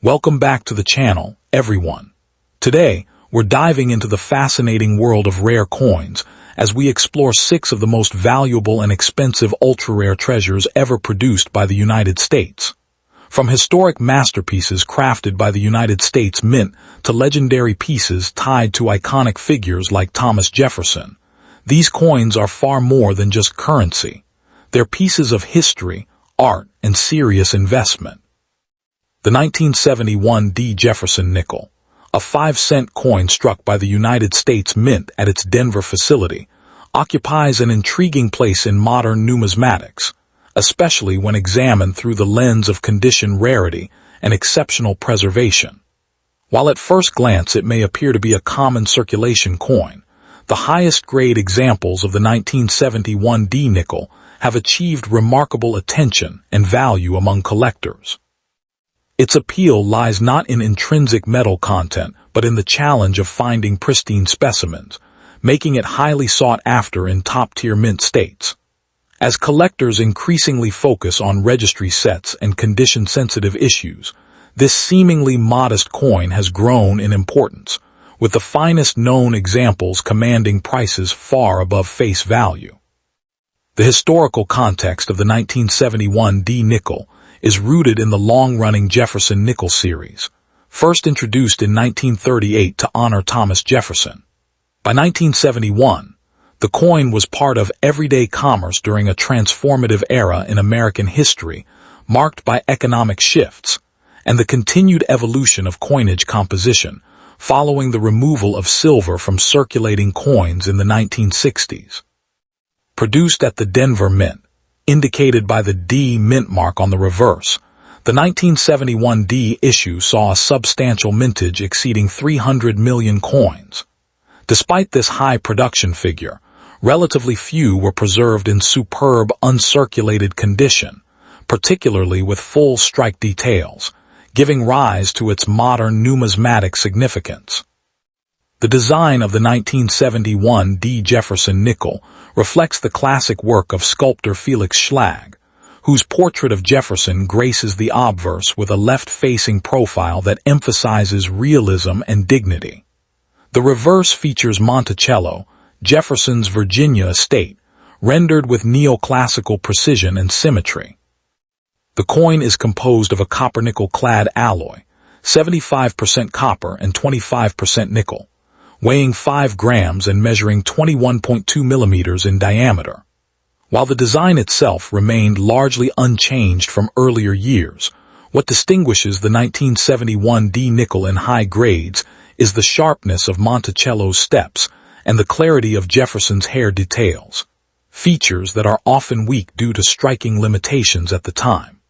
Welcome back to the channel, everyone. Today, we're diving into the fascinating world of rare coins as we explore 6 of the most valuable and expensive ultra-rare treasures ever produced by the United States. From historic masterpieces crafted by the United States Mint to legendary pieces tied to iconic figures like Thomas Jefferson, these coins are far more than just currency. They're pieces of history, art, and serious investment. The 1971 Jefferson Nickel, a 5-cent coin struck by the United States Mint at its Denver facility, occupies an intriguing place in modern numismatics, especially when examined through the lens of condition rarity and exceptional preservation. While at first glance it may appear to be a common circulation coin, the highest grade examples of the 1971 nickel have achieved remarkable attention and value among collectors. Its appeal lies not in intrinsic metal content, but in the challenge of finding pristine specimens, making it highly sought after in top-tier mint states. As collectors increasingly focus on registry sets and condition-sensitive issues, this seemingly modest coin has grown in importance, with the finest known examples commanding prices far above face value. The historical context of the 1971 nickel is rooted in the long-running Jefferson Nickel series, first introduced in 1938 to honor Thomas Jefferson. By 1971, the coin was part of everyday commerce during a transformative era in American history, marked by economic shifts and the continued evolution of coinage composition following the removal of silver from circulating coins in the 1960s. Produced at the Denver Mint, indicated by the D mint mark on the reverse, the 1971 issue saw a substantial mintage exceeding 300 million coins. Despite this high production figure, relatively few were preserved in superb uncirculated condition, particularly with full strike details, giving rise to its modern numismatic significance. The design of the 1971 Jefferson Nickel reflects the classic work of sculptor Felix Schlag, whose portrait of Jefferson graces the obverse with a left-facing profile that emphasizes realism and dignity. The reverse features Monticello, Jefferson's Virginia estate, rendered with neoclassical precision and symmetry. The coin is composed of a copper-nickel-clad alloy, 75% copper and 25% nickel, weighing 5 grams and measuring 21.2 millimeters in diameter. While the design itself remained largely unchanged from earlier years, what distinguishes the 1971 nickel in high grades is the sharpness of Monticello's steps and the clarity of Jefferson's hair details, features that are often weak due to striking limitations at the time.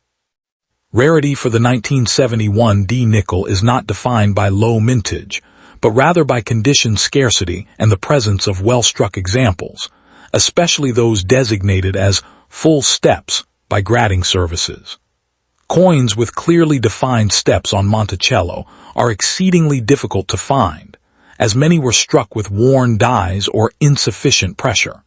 Rarity for the 1971 nickel is not defined by low mintage, but rather by condition scarcity and the presence of well-struck examples, especially those designated as full steps by grading services. Coins with clearly defined steps on Monticello are exceedingly difficult to find, as many were struck with worn dies or insufficient pressure.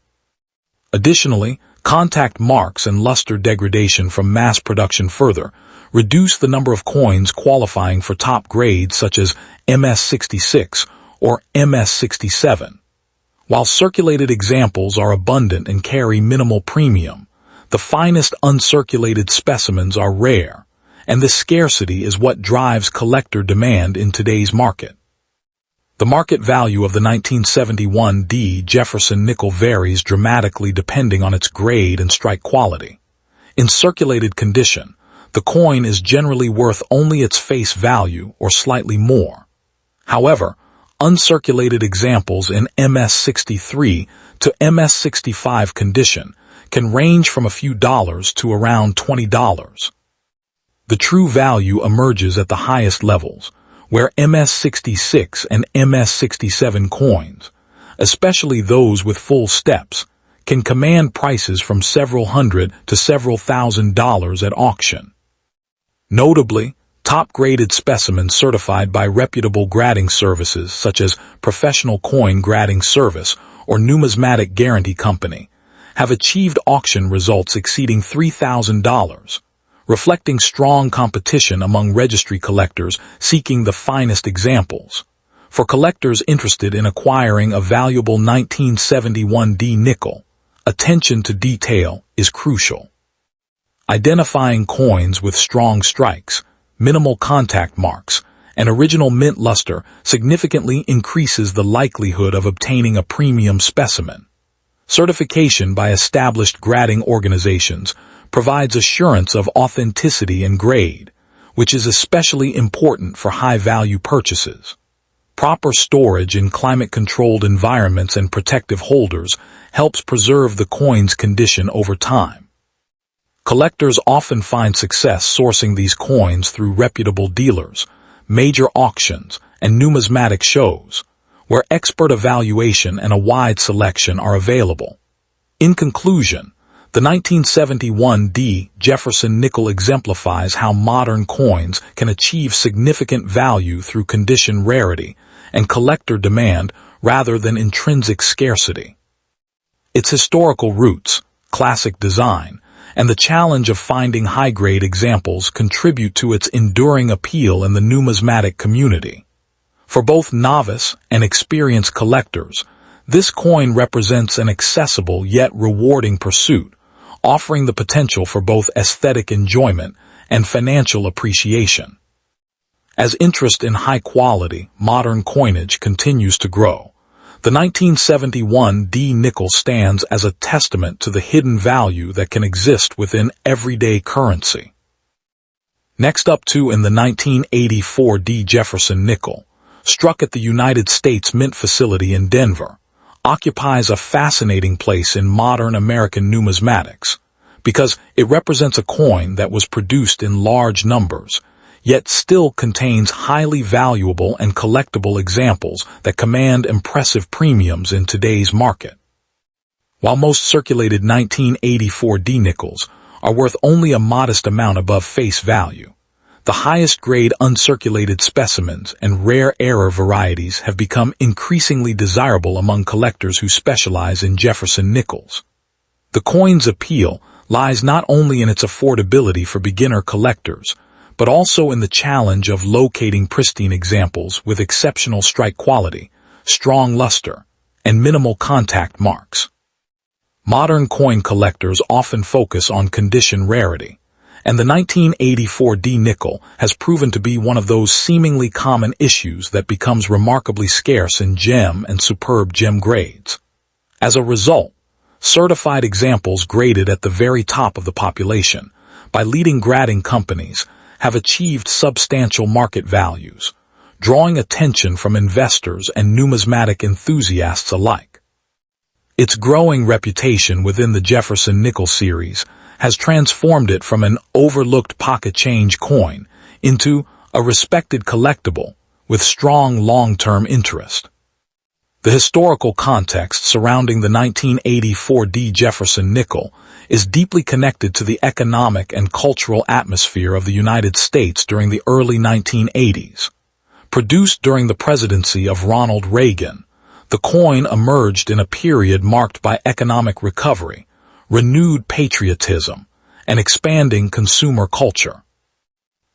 Additionally, contact marks and luster degradation from mass production further reduce the number of coins qualifying for top grades such as MS66 or MS67. While circulated examples are abundant and carry minimal premium, the finest uncirculated specimens are rare, and this scarcity is what drives collector demand in today's market. The market value of the 1971 Jefferson Nickel varies dramatically depending on its grade and strike quality. In circulated condition, the coin is generally worth only its face value or slightly more. However, uncirculated examples in MS63 to MS65 condition can range from a few dollars to around $20. The true value emerges at the highest levels, where MS66 and MS67 coins, especially those with full steps, can command prices from several hundred to several $1,000s at auction. Notably, top-graded specimens certified by reputable grading services such as Professional Coin Grading Service or Numismatic Guarantee Company have achieved auction results exceeding $3,000, reflecting strong competition among registry collectors seeking the finest examples. For collectors interested in acquiring a valuable 1971D nickel, attention to detail is crucial. Identifying coins with strong strikes, minimal contact marks, and original mint luster significantly increases the likelihood of obtaining a premium specimen. Certification by established grading organizations provides assurance of authenticity and grade, which is especially important for high-value purchases. Proper storage in climate-controlled environments and protective holders helps preserve the coin's condition over time. Collectors often find success sourcing these coins through reputable dealers, major auctions, and numismatic shows, where expert evaluation and a wide selection are available. In conclusion, the 1971D Jefferson Nickel exemplifies how modern coins can achieve significant value through condition rarity and collector demand rather than intrinsic scarcity. Its historical roots, classic design, and the challenge of finding high-grade examples contribute to its enduring appeal in the numismatic community. For both novice and experienced collectors, this coin represents an accessible yet rewarding pursuit, offering the potential for both aesthetic enjoyment and financial appreciation. As interest in high-quality, modern coinage continues to grow, the 1971D nickel stands as a testament to the hidden value that can exist within everyday currency. Next up in the 1984D Jefferson Nickel, struck at the United States Mint facility in Denver, occupies a fascinating place in modern American numismatics, because it represents a coin that was produced in large numbers, yet still contains highly valuable and collectible examples that command impressive premiums in today's market. While most circulated 1984D nickels are worth only a modest amount above face value, the highest-grade uncirculated specimens and rare error varieties have become increasingly desirable among collectors who specialize in Jefferson nickels. The coin's appeal lies not only in its affordability for beginner collectors, but also in the challenge of locating pristine examples with exceptional strike quality, strong luster, and minimal contact marks. Modern coin collectors often focus on condition rarity, and the 1984D nickel has proven to be one of those seemingly common issues that becomes remarkably scarce in gem and superb gem grades. As a result, certified examples graded at the very top of the population by leading grading companies have achieved substantial market values, drawing attention from investors and numismatic enthusiasts alike. Its growing reputation within the Jefferson Nickel series has transformed it from an overlooked pocket change coin into a respected collectible with strong long-term interest. The historical context surrounding the 1984D Jefferson Nickel is deeply connected to the economic and cultural atmosphere of the United States during the early 1980s. Produced during the presidency of Ronald Reagan, the coin emerged in a period marked by economic recovery, renewed patriotism, and expanding consumer culture.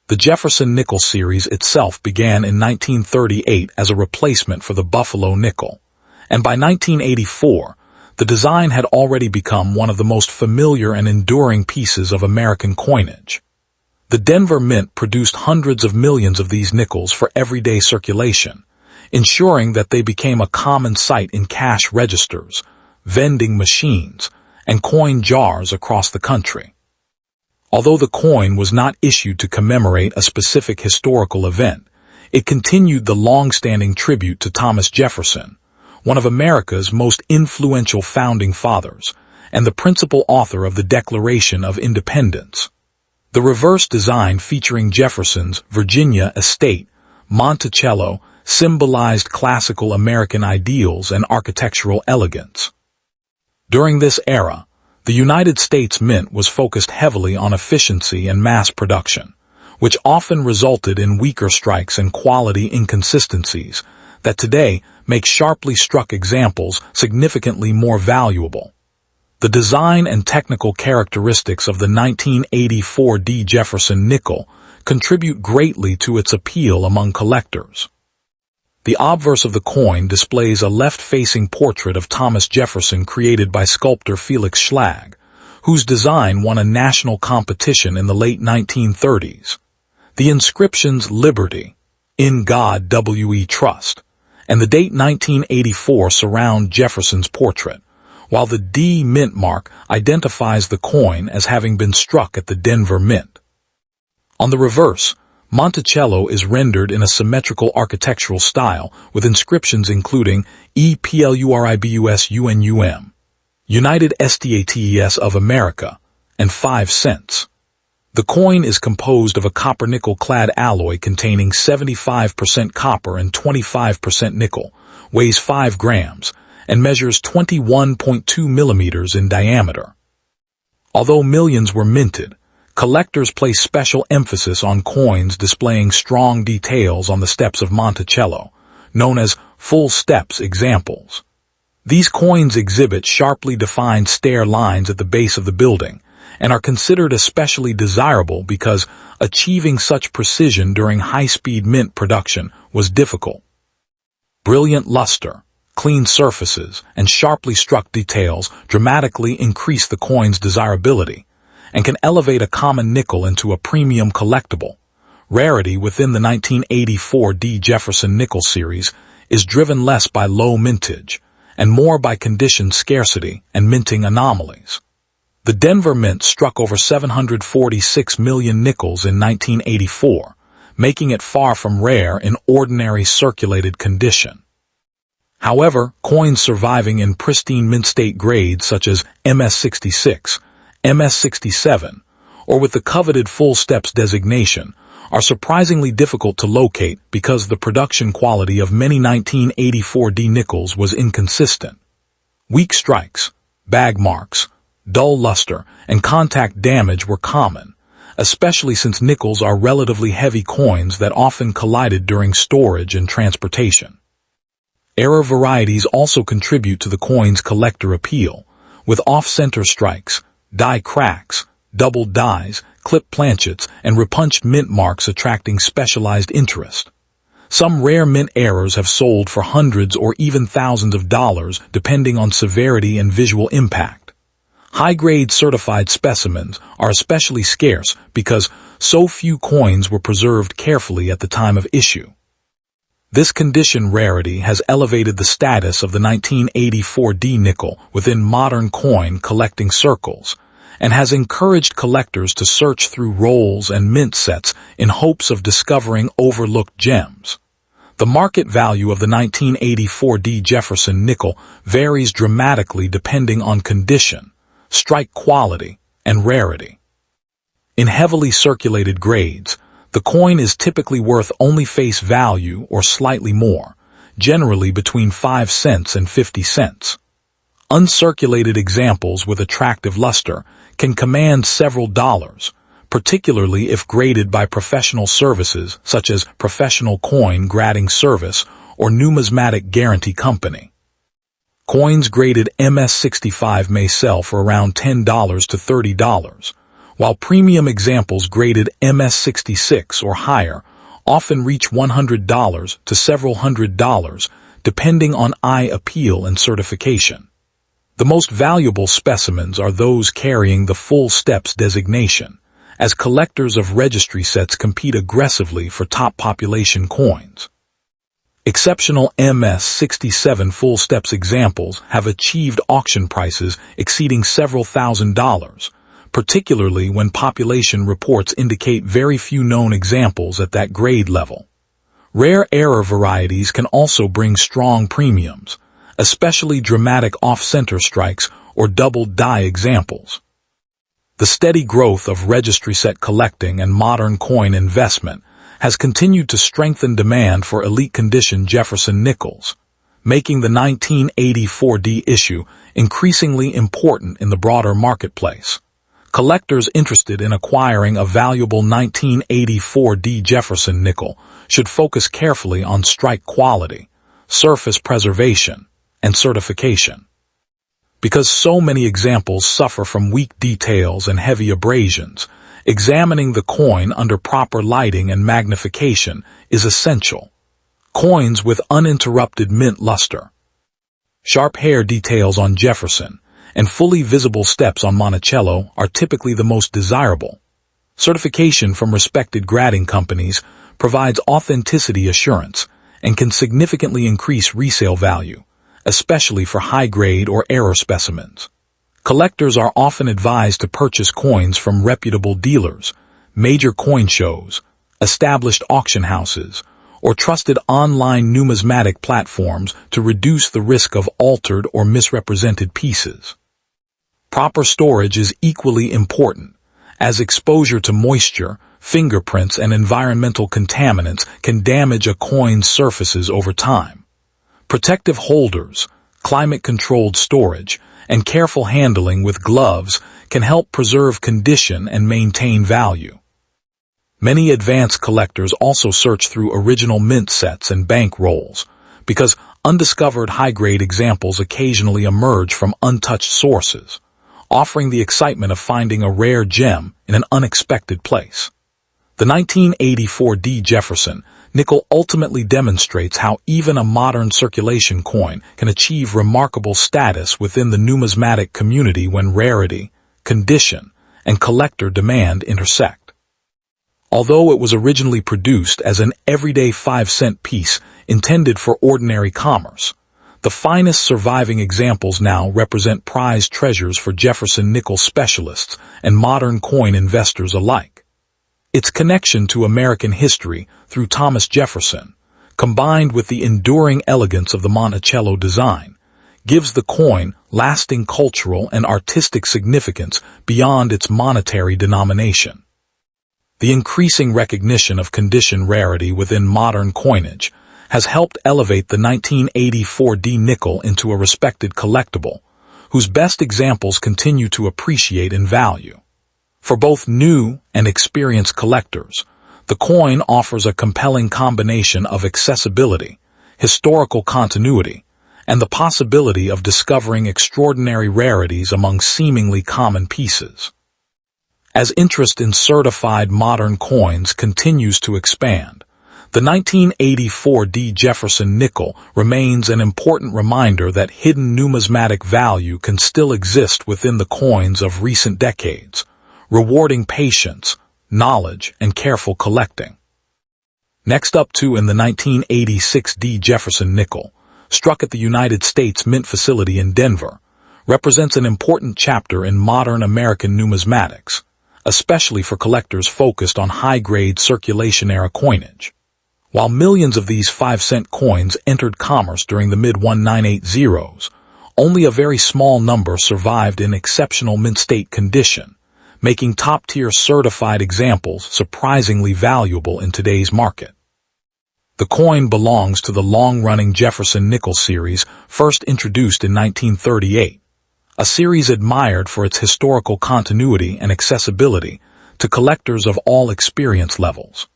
The Jefferson Nickel series itself began in 1938 as a replacement for the Buffalo nickel, and by 1984, the design had already become one of the most familiar and enduring pieces of American coinage. The Denver Mint produced hundreds of millions of these nickels for everyday circulation, ensuring that they became a common sight in cash registers, vending machines, and coin jars across the country. Although the coin was not issued to commemorate a specific historical event, it continued the long-standing tribute to Thomas Jefferson, one of America's most influential founding fathers, and the principal author of the Declaration of Independence. The reverse design featuring Jefferson's Virginia estate, Monticello, symbolized classical American ideals and architectural elegance. During this era, the United States Mint was focused heavily on efficiency and mass production, which often resulted in weaker strikes and quality inconsistencies that today make sharply struck examples significantly more valuable. The design and technical characteristics of the 1984D Jefferson Nickel contribute greatly to its appeal among collectors. The obverse of the coin displays a left-facing portrait of Thomas Jefferson created by sculptor Felix Schlag, whose design won a national competition in the late 1930s. The inscriptions "Liberty," "In God We Trust," and the date 1984 surround Jefferson's portrait, while the D mint mark identifies the coin as having been struck at the Denver Mint. On the reverse, Monticello is rendered in a symmetrical architectural style with inscriptions including EPLURIBUSUNUM, United States of America, and 5 cents. The coin is composed of a copper-nickel-clad alloy containing 75% copper and 25% nickel, weighs 5 grams, and measures 21.2 millimeters in diameter. Although millions were minted, collectors place special emphasis on coins displaying strong details on the steps of Monticello, known as full steps examples. These coins exhibit sharply defined stair lines at the base of the building and are considered especially desirable because achieving such precision during high-speed mint production was difficult. Brilliant luster, clean surfaces, and sharply struck details dramatically increase the coin's desirability and can elevate a common nickel into a premium collectible. Rarity within the 1984D Jefferson Nickel series is driven less by low mintage and more by condition scarcity and minting anomalies. The Denver Mint struck over 746 million nickels in 1984, making it far from rare in ordinary circulated condition. However, coins surviving in pristine mint state grades such as MS66, MS67, or with the coveted full steps designation, are surprisingly difficult to locate because the production quality of many 1984D nickels was inconsistent. Weak strikes, bag marks, dull luster, and contact damage were common, especially since nickels are relatively heavy coins that often collided during storage and transportation. Error varieties also contribute to the coin's collector appeal, with off-center strikes, die cracks, double dies, clip planchets, and repunched mint marks attracting specialized interest. Some rare mint errors have sold for hundreds or even thousands of dollars depending on severity and visual impact. High-grade certified specimens are especially scarce because so few coins were preserved carefully at the time of issue. This condition rarity has elevated the status of the 1984D nickel within modern coin collecting circles and has encouraged collectors to search through rolls and mint sets in hopes of discovering overlooked gems. The market value of the 1984D Jefferson Nickel varies dramatically depending on condition, strike quality, and rarity. In heavily circulated grades, the coin is typically worth only face value or slightly more, generally between 5 cents and 50 cents. Uncirculated examples with attractive luster can command several dollars, particularly if graded by professional services such as Professional Coin Grading Service or Numismatic Guarantee Company. Coins graded MS65 may sell for around $10 to $30, while premium examples graded MS66 or higher often reach $100 to several $100s, depending on eye appeal and certification. The most valuable specimens are those carrying the full steps designation, as collectors of registry sets compete aggressively for top population coins. Exceptional MS67 full steps examples have achieved auction prices exceeding several $1,000s, particularly when population reports indicate very few known examples at that grade level. Rare error varieties can also bring strong premiums, especially dramatic off-center strikes or double die examples. The steady growth of registry set collecting and modern coin investment has continued to strengthen demand for elite condition Jefferson nickels, making the 1984D issue increasingly important in the broader marketplace. Collectors interested in acquiring a valuable 1984D Jefferson nickel should focus carefully on strike quality, surface preservation, and certification. Because so many examples suffer from weak details and heavy abrasions, examining the coin under proper lighting and magnification is essential. Coins with uninterrupted mint luster. Sharp hair details on Jefferson and fully visible steps on Monticello are typically the most desirable. Certification from respected grading companies provides authenticity assurance and can significantly increase resale value, especially for high-grade or error specimens. Collectors are often advised to purchase coins from reputable dealers, major coin shows, established auction houses, or trusted online numismatic platforms to reduce the risk of altered or misrepresented pieces. Proper storage is equally important, as exposure to moisture, fingerprints, and environmental contaminants can damage a coin's surfaces over time. Protective holders, climate-controlled storage, and careful handling with gloves can help preserve condition and maintain value. Many advanced collectors also search through original mint sets and bank rolls, because undiscovered high-grade examples occasionally emerge from untouched sources, offering the excitement of finding a rare gem in an unexpected place. The 1984 Jefferson Nickel ultimately demonstrates how even a modern circulation coin can achieve remarkable status within the numismatic community when rarity, condition, and collector demand intersect. Although it was originally produced as an everyday 5-cent piece intended for ordinary commerce, the finest surviving examples now represent prized treasures for Jefferson Nickel specialists and modern coin investors alike. Its connection to American history through Thomas Jefferson, combined with the enduring elegance of the Monticello design, gives the coin lasting cultural and artistic significance beyond its monetary denomination. The increasing recognition of condition rarity within modern coinage has helped elevate the 1984 nickel into a respected collectible, whose best examples continue to appreciate in value. For both new and experienced collectors, the coin offers a compelling combination of accessibility, historical continuity, and the possibility of discovering extraordinary rarities among seemingly common pieces. As interest in certified modern coins continues to expand, the 1984 Jefferson Nickel remains an important reminder that hidden numismatic value can still exist within the coins of recent decades, rewarding patience, knowledge, and careful collecting. Next up in the 1986 Jefferson Nickel, struck at the United States Mint facility in Denver, represents an important chapter in modern American numismatics, especially for collectors focused on high-grade circulation-era coinage. While millions of these 5-cent coins entered commerce during the mid-1980s, only a very small number survived in exceptional mint state condition, making top-tier certified examples surprisingly valuable in today's market. The coin belongs to the long-running Jefferson Nickel series, first introduced in 1938, a series admired for its historical continuity and accessibility to collectors of all experience levels.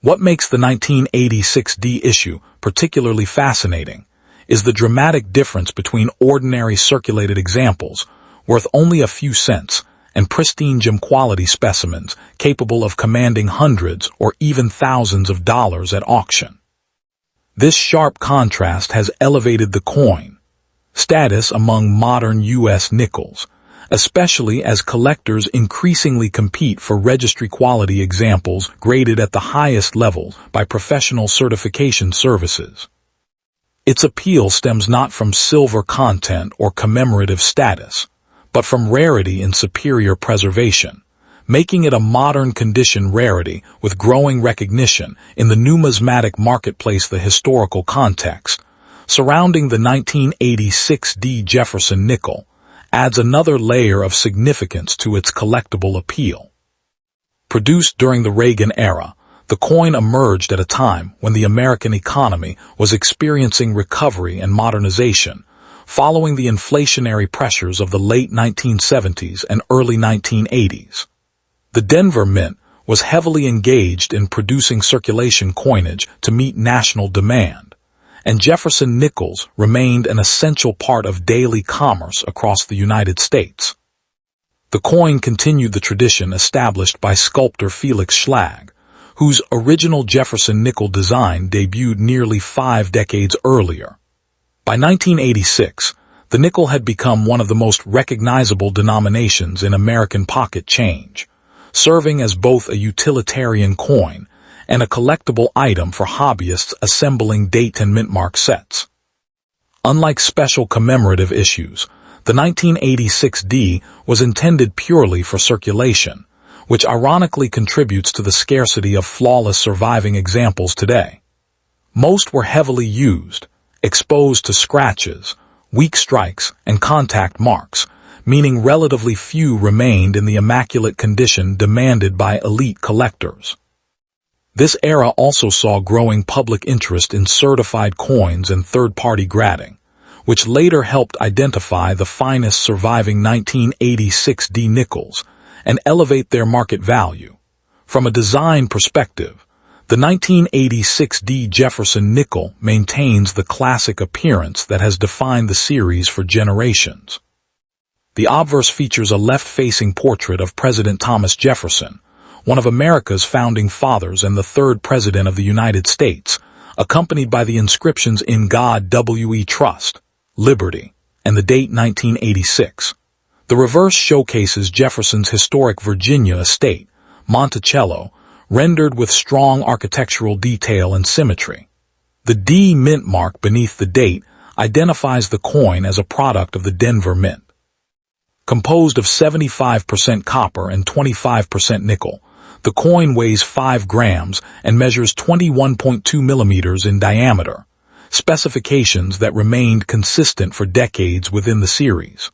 What makes the 1986 issue particularly fascinating is the dramatic difference between ordinary circulated examples, worth only a few cents, and pristine gem-quality specimens capable of commanding hundreds or even thousands of dollars at auction. This sharp contrast has elevated the coin status among modern U.S. nickels, especially as collectors increasingly compete for registry-quality examples graded at the highest level by professional certification services. Its appeal stems not from silver content or commemorative status, but from rarity and superior preservation, making it a modern condition rarity with growing recognition in the numismatic marketplace. The historical context surrounding the 1986 Jefferson Nickel adds another layer of significance to its collectible appeal. Produced during the Reagan era, the coin emerged at a time when the American economy was experiencing recovery and modernization, following the inflationary pressures of the late 1970s and early 1980s. The Denver Mint was heavily engaged in producing circulation coinage to meet national demand, and Jefferson nickels remained an essential part of daily commerce across the United States. The coin continued the tradition established by sculptor Felix Schlag, whose original Jefferson nickel design debuted nearly 5 decades earlier. By 1986, the nickel had become one of the most recognizable denominations in American pocket change, serving as both a utilitarian coin and a collectible item for hobbyists assembling date and mint mark sets. Unlike special commemorative issues, the 1986 D was intended purely for circulation, which ironically contributes to the scarcity of flawless surviving examples today. Most were heavily used, exposed to scratches, weak strikes, and contact marks, meaning relatively few remained in the immaculate condition demanded by elite collectors. This era also saw growing public interest in certified coins and third-party grading, which later helped identify the finest surviving 1986 D nickels and elevate their market value. From a design perspective, the 1986 D Jefferson nickel maintains the classic appearance that has defined the series for generations. The obverse features a left-facing portrait of President Thomas Jefferson, one of America's founding fathers and the third President of the United States, accompanied by the inscriptions "In God We Trust," "Liberty," and the date 1986. The reverse showcases Jefferson's historic Virginia estate, Monticello, rendered with strong architectural detail and symmetry. The D mint mark beneath the date identifies the coin as a product of the Denver Mint. Composed of 75% copper and 25% nickel, the coin weighs 5 grams and measures 21.2 millimeters in diameter, specifications that remained consistent for decades within the series.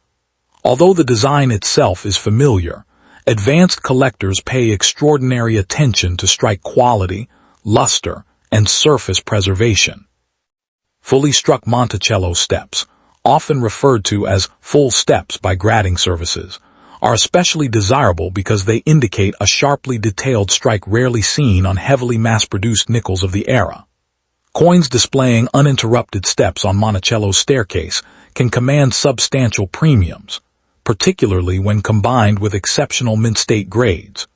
Although the design itself is familiar, advanced collectors pay extraordinary attention to strike quality, luster, and surface preservation. Fully struck Monticello steps, often referred to as full steps by grading services, are especially desirable because they indicate a sharply detailed strike rarely seen on heavily mass-produced nickels of the era. Coins displaying uninterrupted steps on Monticello's staircase can command substantial premiums, particularly when combined with exceptional mint state grades.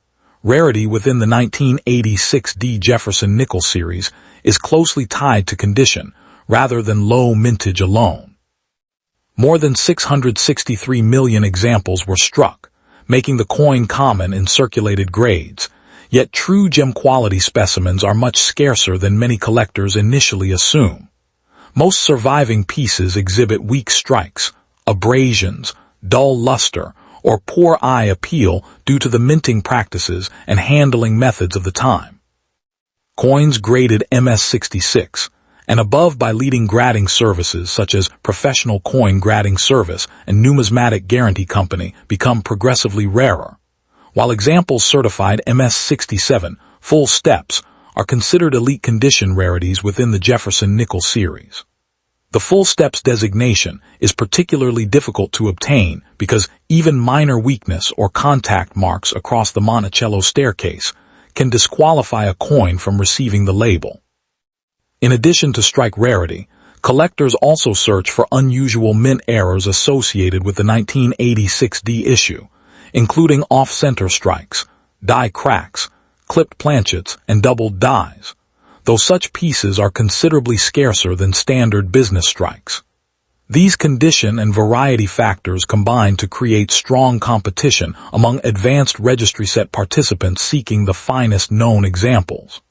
Rarity within the 1986 D Jefferson nickel series is closely tied to condition rather than low mintage alone. More than 663 million examples were struck, making the coin common in circulated grades, yet true gem quality specimens are much scarcer than many collectors initially assume. Most surviving pieces exhibit weak strikes, abrasions, dull luster, or poor eye appeal due to the minting practices and handling methods of the time. Coins graded MS66 and above by leading grading services such as Professional Coin Grading Service and Numismatic Guarantee Company become progressively rarer, while examples certified MS67 full steps are considered elite condition rarities within the Jefferson nickel series. The full steps designation is particularly difficult to obtain because even minor weakness or contact marks across the Monticello staircase can disqualify a coin from receiving the label. In addition to strike rarity, collectors also search for unusual mint errors associated with the 1986 D issue, including off-center strikes, die cracks, clipped planchets, and doubled dies, though such pieces are considerably scarcer than standard business strikes. These condition and variety factors combine to create strong competition among advanced registry set participants seeking the finest known examples.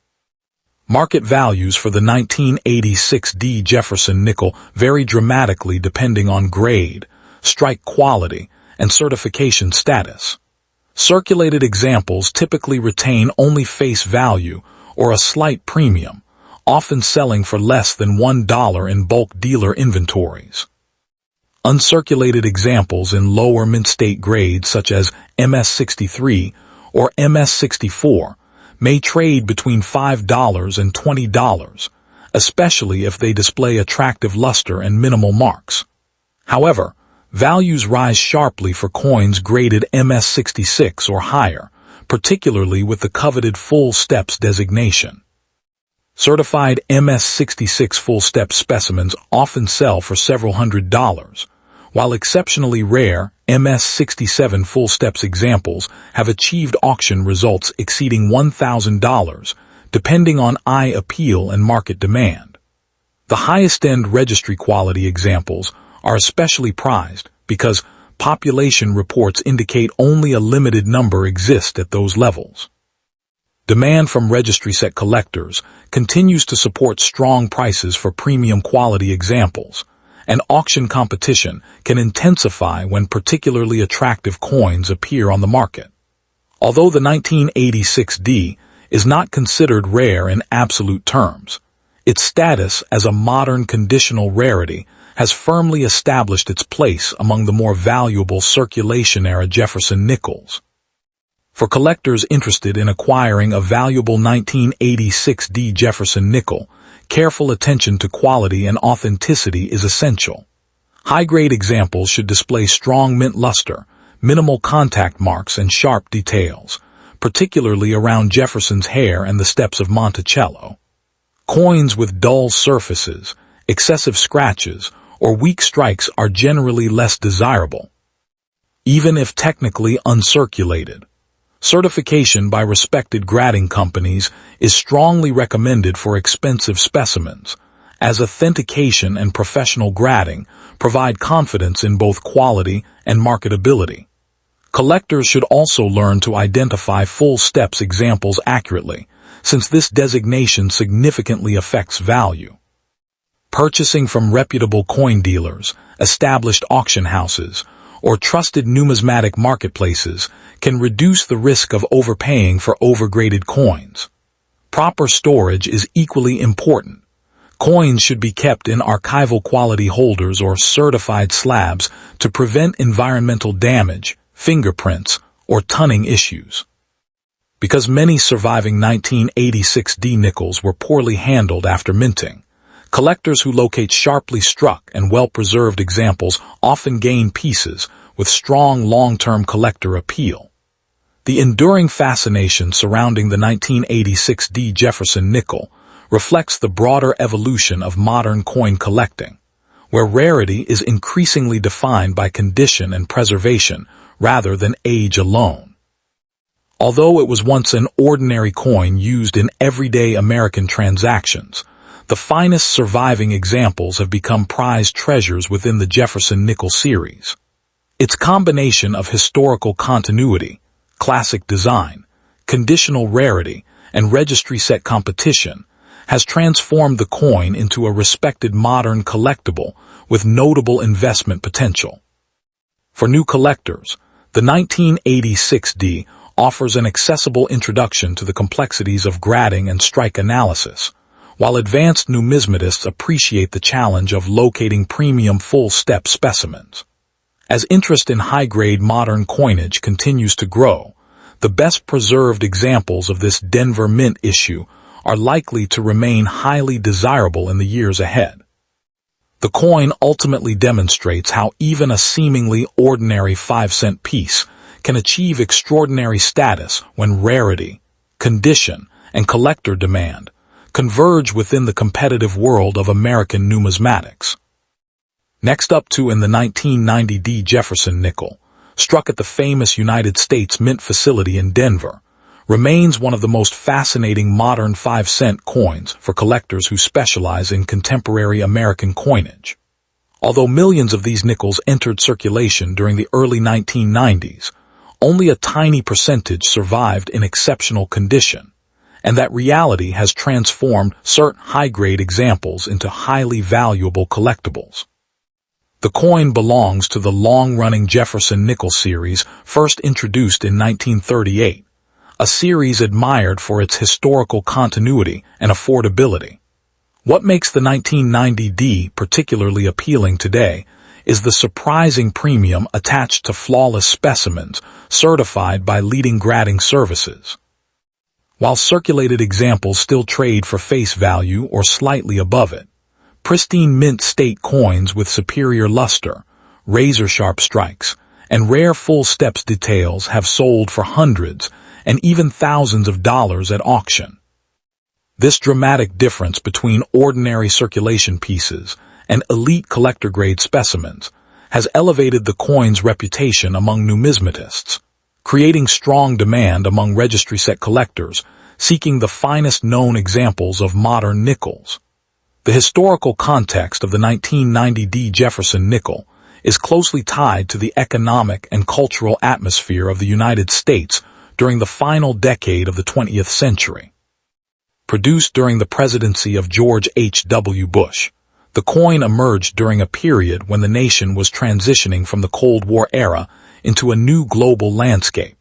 Market values for the 1986 D Jefferson nickel vary dramatically depending on grade, strike quality, and certification status. Circulated examples typically retain only face value or a slight premium, often selling for less than $1 in bulk dealer inventories. Uncirculated examples in lower mint state grades such as MS63 or MS64 may trade between $5 and $20, especially if they display attractive luster and minimal marks. However, values rise sharply for coins graded MS66 or higher, particularly with the coveted full steps designation. Certified MS-66 full-step specimens often sell for several $100s, while exceptionally rare MS-67 full-steps examples have achieved auction results exceeding $1,000, depending on eye appeal and market demand. The highest-end registry quality examples are especially prized because population reports indicate only a limited number exist at those levels. Demand from registry set collectors continues to support strong prices for premium quality examples, and auction competition can intensify when particularly attractive coins appear on the market. Although the 1986D is not considered rare in absolute terms, its status as a modern conditional rarity has firmly established its place among the more valuable circulation-era Jefferson Nickels. For collectors interested in acquiring a valuable 1986D Jefferson Nickel, careful attention to quality and authenticity is essential. High-grade examples should display strong mint luster, minimal contact marks, and sharp details, particularly around Jefferson's hair and the steps of Monticello. Coins with dull surfaces, excessive scratches, or weak strikes are generally less desirable, even if technically uncirculated. Certification by respected grading companies is strongly recommended for expensive specimens, as authentication and professional grading provide confidence in both quality and marketability. Collectors should also learn to identify full steps examples accurately, since this designation significantly affects value. Purchasing from reputable coin dealers, established auction houses, or trusted numismatic marketplaces can reduce the risk of overpaying for overgraded coins. Proper storage is equally important. Coins should be kept in archival quality holders or certified slabs to prevent environmental damage, fingerprints, or tunning issues. Because many surviving 1986D nickels were poorly handled after minting, collectors who locate sharply struck and well-preserved examples often gain pieces with strong long-term collector appeal. The enduring fascination surrounding the 1986D Jefferson Nickel reflects the broader evolution of modern coin collecting, where rarity is increasingly defined by condition and preservation rather than age alone. Although it was once an ordinary coin used in everyday American transactions, the finest surviving examples have become prized treasures within the Jefferson Nickel series. Its combination of historical continuity, classic design, conditional rarity, and registry set competition has transformed the coin into a respected modern collectible with notable investment potential. For new collectors, the 1986D offers an accessible introduction to the complexities of grading and strike analysis, while advanced numismatists appreciate the challenge of locating premium full-step specimens. As interest in high-grade modern coinage continues to grow, the best-preserved examples of this Denver Mint issue are likely to remain highly desirable in the years ahead. The coin ultimately demonstrates how even a seemingly ordinary 5-cent piece can achieve extraordinary status when rarity, condition, and collector demand converge within the competitive world of American numismatics. Next up in the 1990D Jefferson Nickel, struck at the famous United States Mint facility in Denver, remains one of the most fascinating modern 5-cent coins for collectors who specialize in contemporary American coinage. Although millions of these nickels entered circulation during the early 1990s, only a tiny percentage survived in exceptional condition, and that reality has transformed certain high-grade examples into highly valuable collectibles. The coin belongs to the long-running Jefferson Nickel series, first introduced in 1938, a series admired for its historical continuity and affordability. What makes the 1990D particularly appealing today is the surprising premium attached to flawless specimens certified by leading grading services. While circulated examples still trade for face value or slightly above it, pristine mint state coins with superior luster, razor-sharp strikes, and rare full steps details have sold for hundreds and even thousands of dollars at auction. This dramatic difference between ordinary circulation pieces and elite collector-grade specimens has elevated the coin's reputation among numismatists, creating strong demand among registry set collectors seeking the finest known examples of modern nickels. The historical context of the 1990 Jefferson Nickel is closely tied to the economic and cultural atmosphere of the United States during the final decade of the 20th century. Produced during the presidency of George H.W. Bush, the coin emerged during a period when the nation was transitioning from the Cold War era into a new global landscape.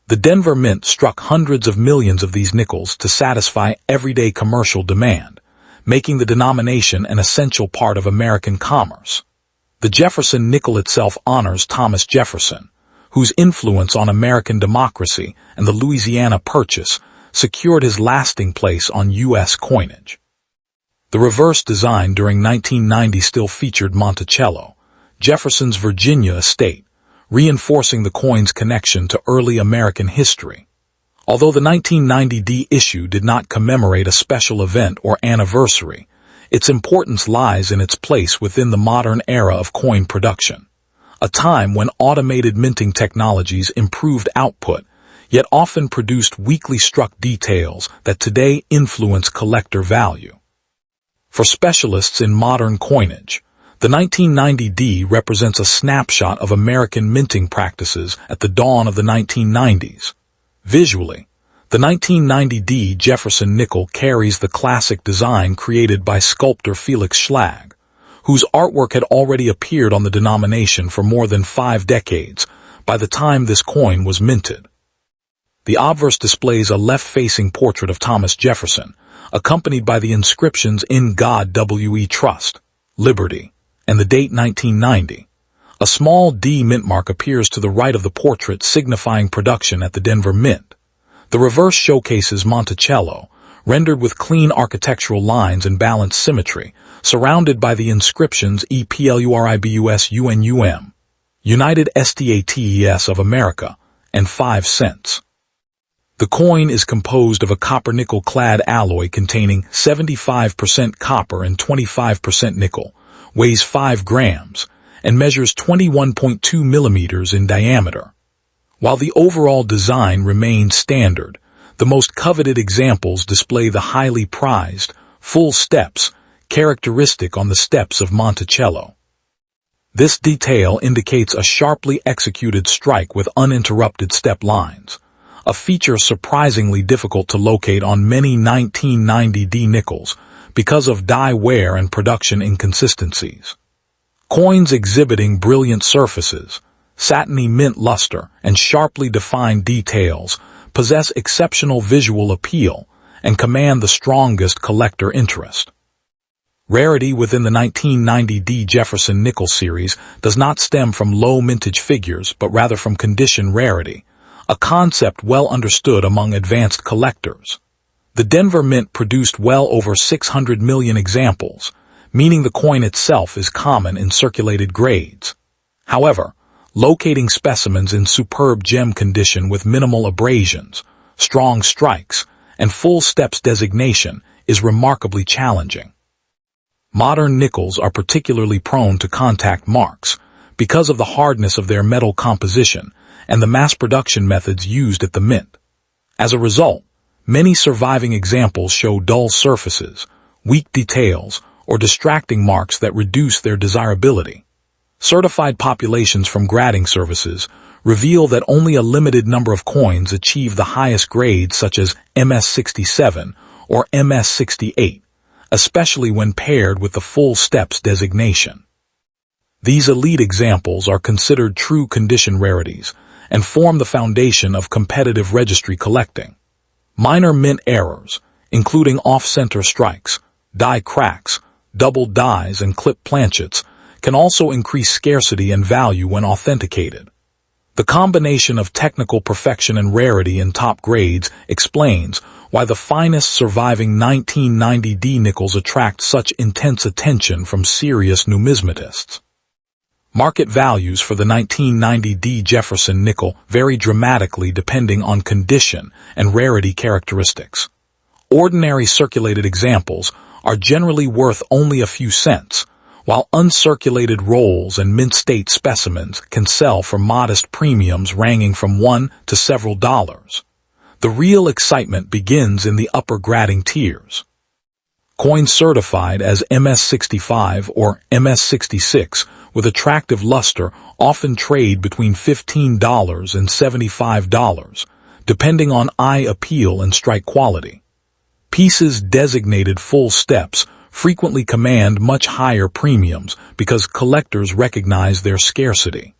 The Denver Mint struck hundreds of millions of these nickels to satisfy everyday commercial demand, making the denomination an essential part of American commerce. The Jefferson Nickel itself honors Thomas Jefferson, whose influence on American democracy and the Louisiana Purchase secured his lasting place on U.S. coinage. The reverse design during 1990 still featured Monticello, Jefferson's Virginia estate, reinforcing the coin's connection to early American history. Although the 1990 issue did not commemorate a special event or anniversary, its importance lies in its place within the modern era of coin production, a time when automated minting technologies improved output, yet often produced weakly struck details that today influence collector value. For specialists in modern coinage, the 1990 represents a snapshot of American minting practices at the dawn of the 1990s. Visually, the 1990 Jefferson Nickel carries the classic design created by sculptor Felix Schlag, whose artwork had already appeared on the denomination for more than 5 decades by the time this coin was minted. The obverse displays a left-facing portrait of Thomas Jefferson, accompanied by the inscriptions "In God We Trust," "Liberty," and the date 1990. A small D mint mark appears to the right of the portrait, signifying production at the Denver Mint. The reverse showcases Monticello, rendered with clean architectural lines and balanced symmetry, surrounded by the inscriptions EPLURIBUS UNUM, United States of America, and 5 cents. The coin is composed of a copper-nickel-clad alloy containing 75% copper and 25% nickel, weighs 5 grams, and measures 21.2 millimeters in diameter. While the overall design remains standard, the most coveted examples display the highly prized, full steps, characteristic on the steps of Monticello. This detail indicates a sharply executed strike with uninterrupted step lines, a feature surprisingly difficult to locate on many 1990 nickels because of die wear and production inconsistencies. Coins exhibiting brilliant surfaces, satiny mint luster, and sharply defined details possess exceptional visual appeal and command the strongest collector interest. Rarity within the 1990 Jefferson Nickel series does not stem from low mintage figures but rather from condition rarity, a concept well understood among advanced collectors. The Denver Mint produced well over 600 million examples, meaning the coin itself is common in circulated grades. However, locating specimens in superb gem condition with minimal abrasions, strong strikes, and full steps designation is remarkably challenging. Modern nickels are particularly prone to contact marks because of the hardness of their metal composition and the mass production methods used at the mint. As a result, many surviving examples show dull surfaces, weak details, or distracting marks that reduce their desirability. Certified populations from grading services reveal that only a limited number of coins achieve the highest grades such as MS67 or MS68, especially when paired with the full steps designation. These elite examples are considered true condition rarities and form the foundation of competitive registry collecting. Minor mint errors, including off-center strikes, die cracks, double dies, and clip planchets, can also increase scarcity and value when authenticated. The combination of technical perfection and rarity in top grades explains why the finest surviving 1990 nickels attract such intense attention from serious numismatists. Market values for the 1990 Jefferson Nickel vary dramatically depending on condition and rarity characteristics. Ordinary circulated examples are generally worth only a few cents, while uncirculated rolls and mint-state specimens can sell for modest premiums ranging from $1 to several dollars. The real excitement begins in the upper grading tiers. Coins certified as MS65 or MS66 with attractive luster often trade between $15 and $75, depending on eye appeal and strike quality. Pieces designated full steps frequently command much higher premiums because collectors recognize their scarcity.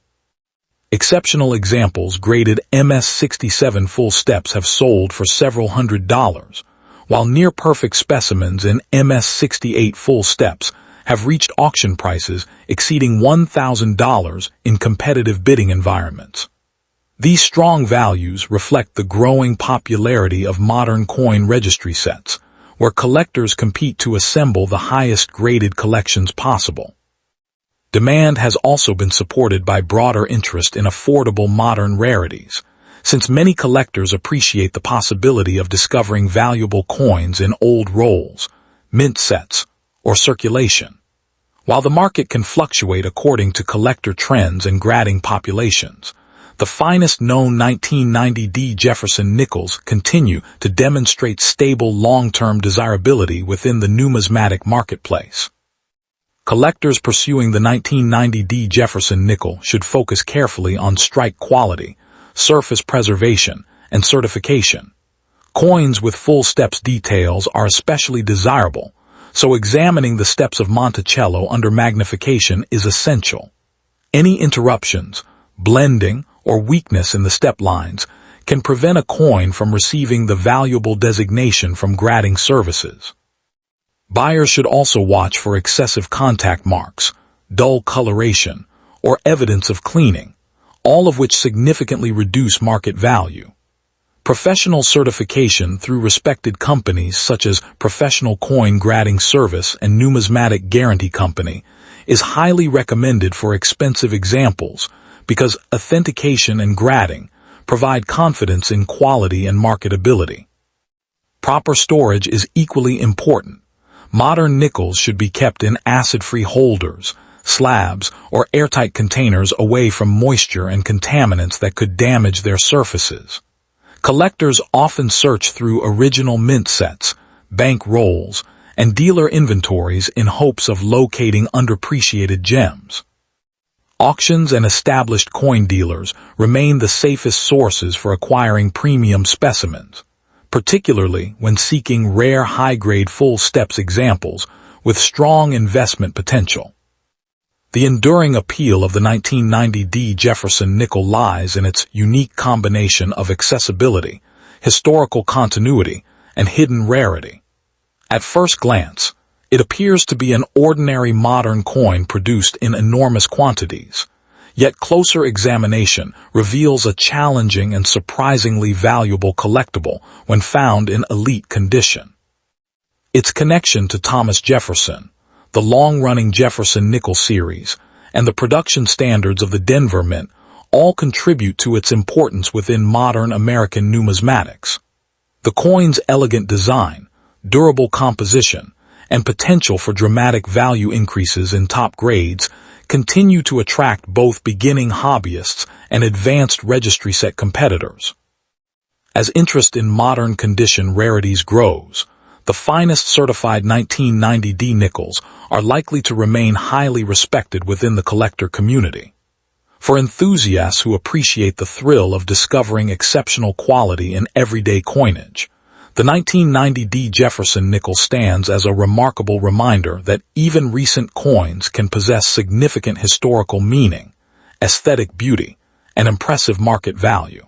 Exceptional examples graded MS67 full steps have sold for several $100s, while near-perfect specimens in MS68 full steps have reached auction prices exceeding $1,000 in competitive bidding environments. These strong values reflect the growing popularity of modern coin registry sets, where collectors compete to assemble the highest-graded collections possible. Demand has also been supported by broader interest in affordable modern rarities, since many collectors appreciate the possibility of discovering valuable coins in old rolls, mint sets, or circulation. While the market can fluctuate according to collector trends and grading populations, the finest known 1990D Jefferson Nickels continue to demonstrate stable long-term desirability within the numismatic marketplace. Collectors pursuing the 1990D Jefferson Nickel should focus carefully on strike quality, surface preservation, and certification. Coins with full steps details are especially desirable, so examining the steps of Monticello under magnification is essential. Any interruptions, blending, or weakness in the step lines can prevent a coin from receiving the valuable designation from grading services. Buyers should also watch for excessive contact marks, dull coloration, or evidence of cleaning, all of which significantly reduce market value. Professional certification through respected companies such as Professional Coin Grading Service and Numismatic Guarantee Company is highly recommended for expensive examples because authentication and grading provide confidence in quality and marketability. Proper storage is equally important. Modern nickels should be kept in acid-free holders, slabs, or airtight containers away from moisture and contaminants that could damage their surfaces. Collectors often search through original mint sets, bank rolls, and dealer inventories in hopes of locating underappreciated gems. Auctions and established coin dealers remain the safest sources for acquiring premium specimens, particularly when seeking rare high-grade full steps examples with strong investment potential. The enduring appeal of the 1990D Jefferson Nickel lies in its unique combination of accessibility, historical continuity, and hidden rarity. At first glance, it appears to be an ordinary modern coin produced in enormous quantities, yet closer examination reveals a challenging and surprisingly valuable collectible when found in elite condition. Its connection to Thomas Jefferson, the long-running Jefferson Nickel series, and the production standards of the Denver Mint all contribute to its importance within modern American numismatics. The coin's elegant design, durable composition, and potential for dramatic value increases in top grades continue to attract both beginning hobbyists and advanced registry set competitors. As interest in modern condition rarities grows, the finest certified 1990D nickels are likely to remain highly respected within the collector community. For enthusiasts who appreciate the thrill of discovering exceptional quality in everyday coinage, the 1990D Jefferson Nickel stands as a remarkable reminder that even recent coins can possess significant historical meaning, aesthetic beauty, and impressive market value.